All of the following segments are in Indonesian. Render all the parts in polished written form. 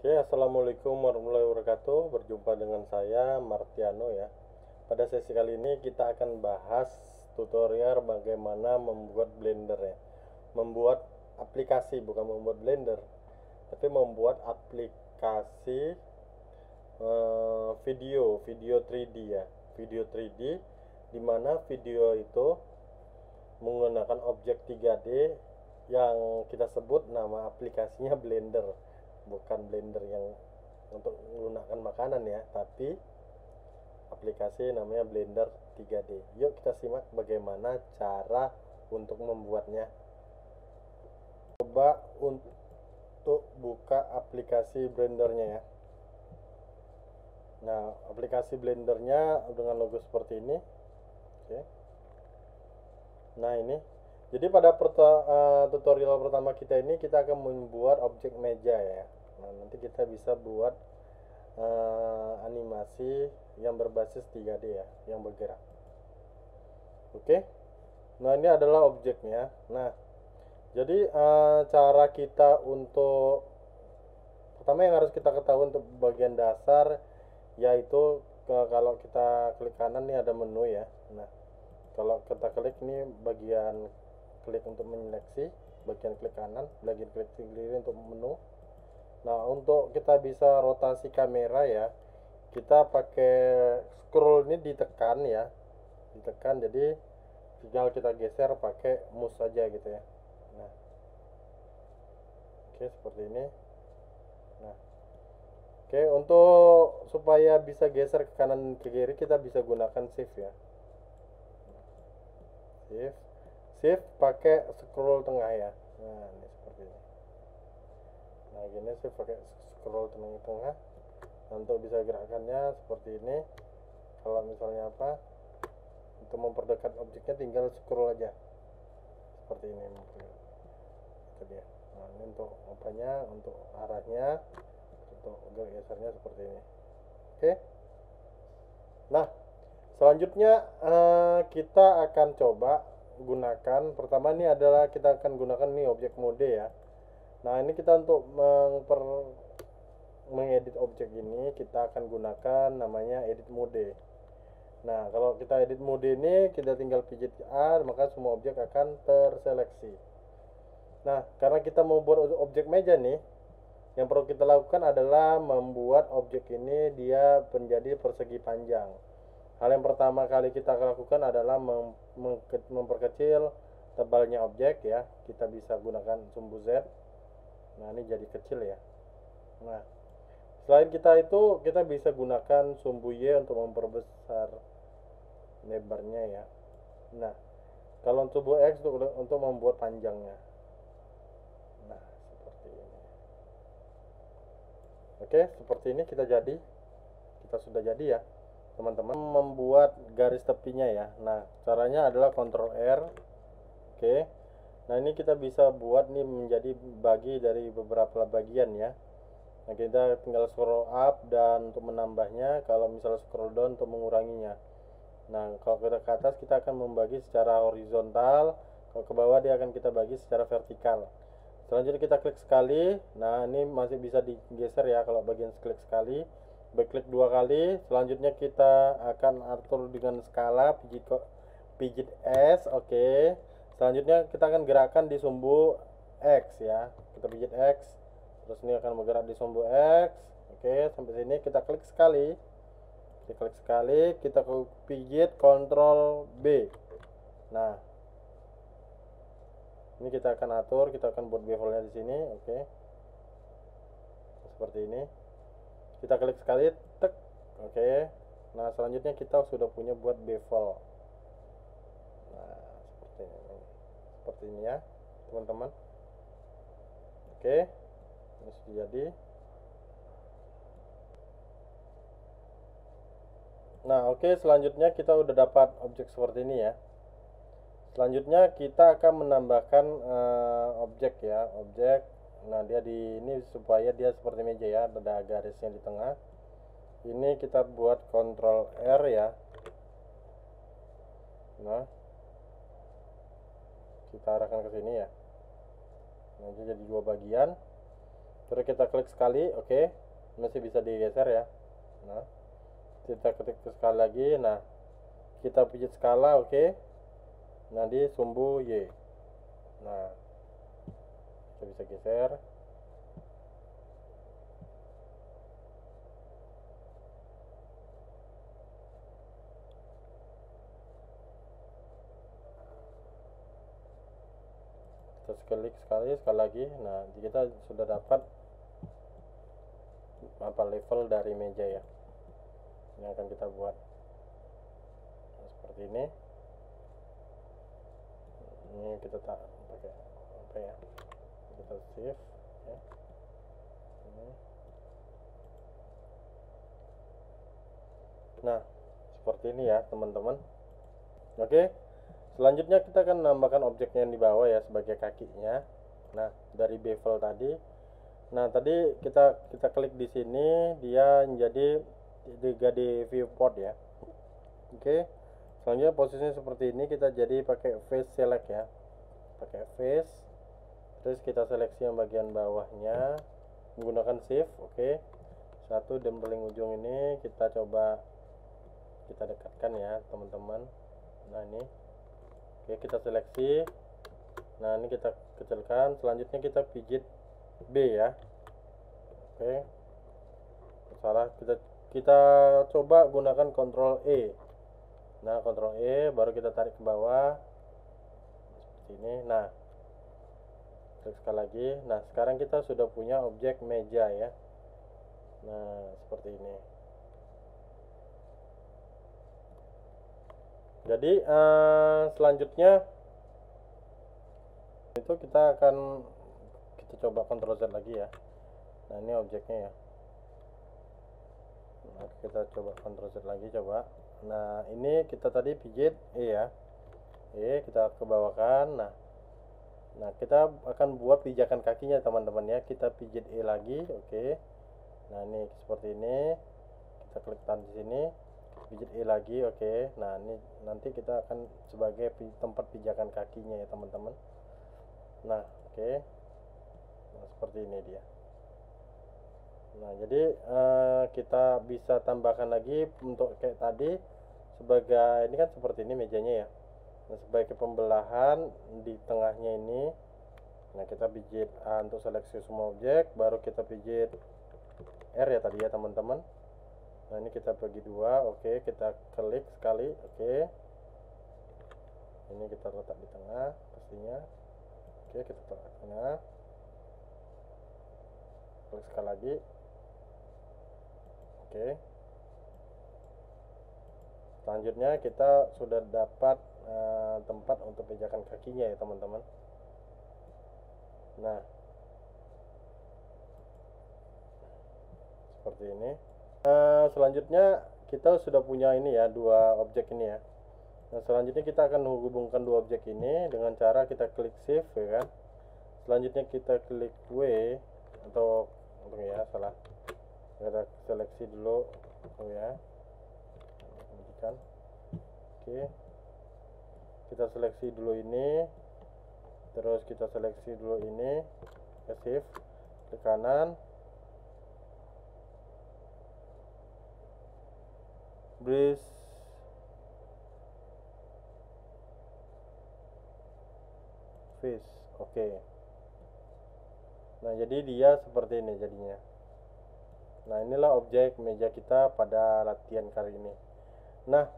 Oke, assalamualaikum warahmatullahi wabarakatuh. Berjumpa dengan saya Martiano ya. Pada sesi kali ini kita akan bahas tutorial bagaimana membuat Blender ya. Membuat aplikasi, bukan membuat Blender, tapi membuat aplikasi video 3D ya. Video 3D di mana video itu menggunakan objek 3D yang kita sebut nama aplikasinya Blender. Bukan Blender yang untuk menggunakan makanan ya, tapi aplikasi namanya Blender 3D. Yuk kita simak bagaimana cara untuk membuatnya. Coba untuk buka aplikasi Blendernya ya. Nah, aplikasi Blendernya dengan logo seperti ini. Oke. Nah, ini. Jadi pada tutorial pertama kita ini kita akan membuat objek meja ya. Nah, nanti kita bisa buat animasi yang berbasis 3D ya, yang bergerak. Oke. Nah, ini adalah objeknya. Nah, jadi cara kita untuk pertama yang harus kita ketahui untuk bagian dasar yaitu kalau kita klik kanan nih ada menu ya. Nah, kalau kita klik ini bagian klik untuk menyeleksi, bagian klik kanan, bagian klik kiri untuk menu. Nah, untuk kita bisa rotasi kamera ya, kita pakai scroll ini ditekan ya, ditekan, jadi tinggal kita geser pakai mouse saja gitu ya. Nah, oke seperti ini. Nah, oke, untuk supaya bisa geser ke kanan ke kiri kita bisa gunakan shift ya. Shift pakai scroll tengah ya. Nah, ini seperti ini. Nah, gini shift pakai scroll tengah. Untuk bisa gerakannya seperti ini. Kalau misalnya apa? Untuk memperdekat objeknya tinggal scroll aja. Seperti ini. Itu dia. Nah, ini untuk apanya? Untuk arahnya, untuk gesernya seperti ini. Oke. Nah, selanjutnya kita akan coba gunakan, pertama ini adalah kita akan gunakan nih objek mode ya. Nah, ini kita untuk mengedit objek ini kita akan gunakan namanya edit mode. Nah, kalau kita edit mode ini kita tinggal pijit A, maka semua objek akan terseleksi. Nah, karena kita mau buat objek meja nih, yang perlu kita lakukan adalah membuat objek ini dia menjadi persegi panjang. Hal yang pertama kali kita lakukan adalah memperkecil tebalnya objek ya. Kita bisa gunakan sumbu Z. Nah, ini jadi kecil ya. Nah, selain kita bisa gunakan sumbu Y untuk memperbesar lebarnya ya. Nah, kalau sumbu X untuk membuat panjangnya. Nah, seperti ini. Oke, seperti ini kita sudah jadi ya teman-teman, membuat garis tepinya ya. Nah, caranya adalah Ctrl R. Oke. Nah, ini kita bisa buat nih menjadi bagi dari beberapa bagian ya. Nah, kita tinggal scroll up dan untuk menambahnya, kalau misalnya scroll down untuk menguranginya. Nah, kalau kita ke atas kita akan membagi secara horizontal, kalau ke bawah dia akan kita bagi secara vertikal. Selanjutnya kita klik sekali. Nah, ini masih bisa digeser ya kalau bagian klik sekali. Klik dua kali. Selanjutnya kita akan atur dengan skala pijit S. Oke. Selanjutnya kita akan gerakkan di sumbu X ya. Kita pijit X. Terus ini akan bergerak di sumbu X. Oke, sampai sini kita klik sekali. Kita pijit Ctrl B. Nah, ini kita akan atur, kita akan buat bevelnya di sini. Oke. Seperti ini. Kita klik sekali, tek. Oke. Nah, selanjutnya kita sudah punya buat bevel. Nah, seperti ini ya, teman-teman. Oke. Ini sudah jadi. Nah, oke, selanjutnya kita udah dapat objek seperti ini ya. Selanjutnya kita akan menambahkan objek ya, objek. Nah, dia di ini supaya dia seperti meja ya, ada garisnya di tengah. Ini kita buat Ctrl R ya. Nah, kita arahkan ke sini ya. Nah, jadi dua bagian. terus kita klik sekali, oke, masih bisa digeser ya. Nah, kita klik sekali lagi, nah kita pijit skala, oke. Nah, di sumbu Y, nah kita bisa geser. Terus klik sekali lagi. Nah, kita sudah dapat apa level dari meja ya. Ini akan kita buat nah, seperti ini. Ini kita tak pakai apa ya, kita save ya. Ini. Nah, seperti ini ya teman-teman. Oke, selanjutnya kita akan menambahkan objeknya yang di bawah ya sebagai kakinya. Nah, dari bevel tadi. Nah, tadi kita klik di sini, dia menjadi 3D viewport ya. Oke, selanjutnya posisinya seperti ini, kita jadi pakai face select ya, pakai face, terus kita seleksi yang bagian bawahnya menggunakan shift. Oke, satu, dan paling ujung ini kita coba kita dekatkan ya teman-teman. Nah, ini oke, kita seleksi. Nah, ini kita kecilkan. Selanjutnya kita pijit B ya. Oke, salah, kita coba gunakan Ctrl E. Nah, Ctrl E, baru kita tarik ke bawah seperti ini. Nah, klik sekali lagi. Nah, sekarang kita sudah punya objek meja ya. Nah, seperti ini. Jadi selanjutnya itu kita coba Ctrl Z lagi ya. Nah, ini objeknya ya. Nah, kita coba Ctrl Z lagi, coba. Nah, ini kita tadi pijit E ya. Kita ke bawahkan. Nah, kita akan buat pijakan kakinya teman-teman ya. Kita pijit E lagi, oke. Nah, ini seperti ini. Kita klik di sini, pijit E lagi, oke. Nah, ini nanti kita akan sebagai tempat pijakan kakinya ya teman-teman. Nah, oke. Nah, seperti ini dia. Nah, jadi kita bisa tambahkan lagi untuk kayak tadi sebagai ini kan seperti ini mejanya ya. Nah, sebagai pembelahan di tengahnya ini, nah kita pijit A untuk seleksi semua objek, baru kita pijit R ya tadi ya teman-teman. Nah, ini kita bagi dua, oke, kita klik sekali, oke. Ini kita letak di tengah pastinya, oke, kita letak di tengah, klik sekali lagi, oke. Selanjutnya kita sudah dapat tempat untuk pijakan kakinya ya teman-teman. Nah, seperti ini. Selanjutnya kita sudah punya ini ya, dua objek ini ya. Nah, selanjutnya kita akan menghubungkan dua objek ini dengan cara kita klik shift ya kan. Selanjutnya kita klik W atau ya salah, kita seleksi dulu ya. Oke, kita seleksi dulu ini, terus kita seleksi dulu ini, shift ke kanan, bridge face, oke. Nah, jadi dia seperti ini jadinya. Nah, inilah objek meja kita pada latihan kali ini. Nah,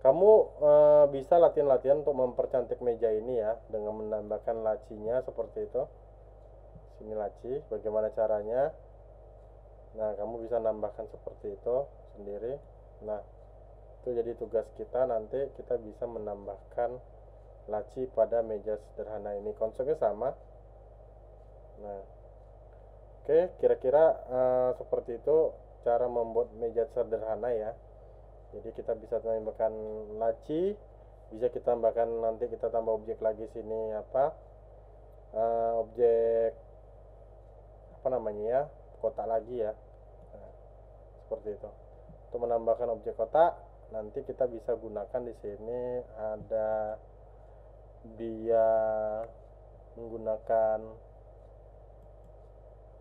kamu bisa latihan-latihan untuk mempercantik meja ini ya dengan menambahkan lacinya seperti itu. Sini laci, bagaimana caranya? Nah, kamu bisa nambahkan seperti itu sendiri. Nah, itu jadi tugas kita, nanti kita bisa menambahkan laci pada meja sederhana ini. Konsepnya sama. Nah, oke, kira-kira seperti itu cara membuat meja sederhana ya. Jadi kita bisa tambahkan laci, bisa kita tambahkan, nanti kita tambah objek lagi sini apa, objek apa namanya ya, kotak lagi ya. Nah, seperti itu. Untuk menambahkan objek kotak, nanti kita bisa gunakan di sini ada dia menggunakan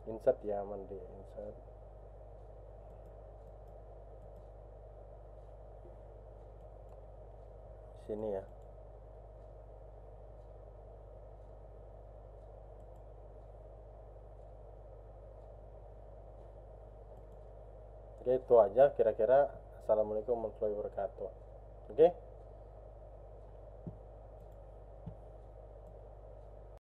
insert ya, aman di insert. Sini ya. Oke, itu aja kira-kira. Assalamualaikum warahmatullahi wabarakatuh. Oke.